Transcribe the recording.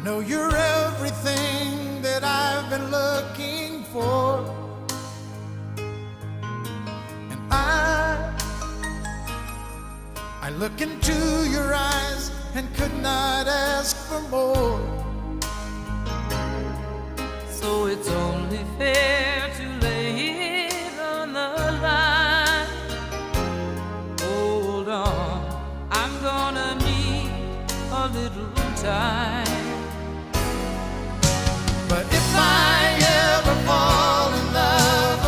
know you're everything that I've been looking for, and I look into your eyes and could not ask for more. So it's only fair to lay it on the line. Hold on, I'm gonna need a little time.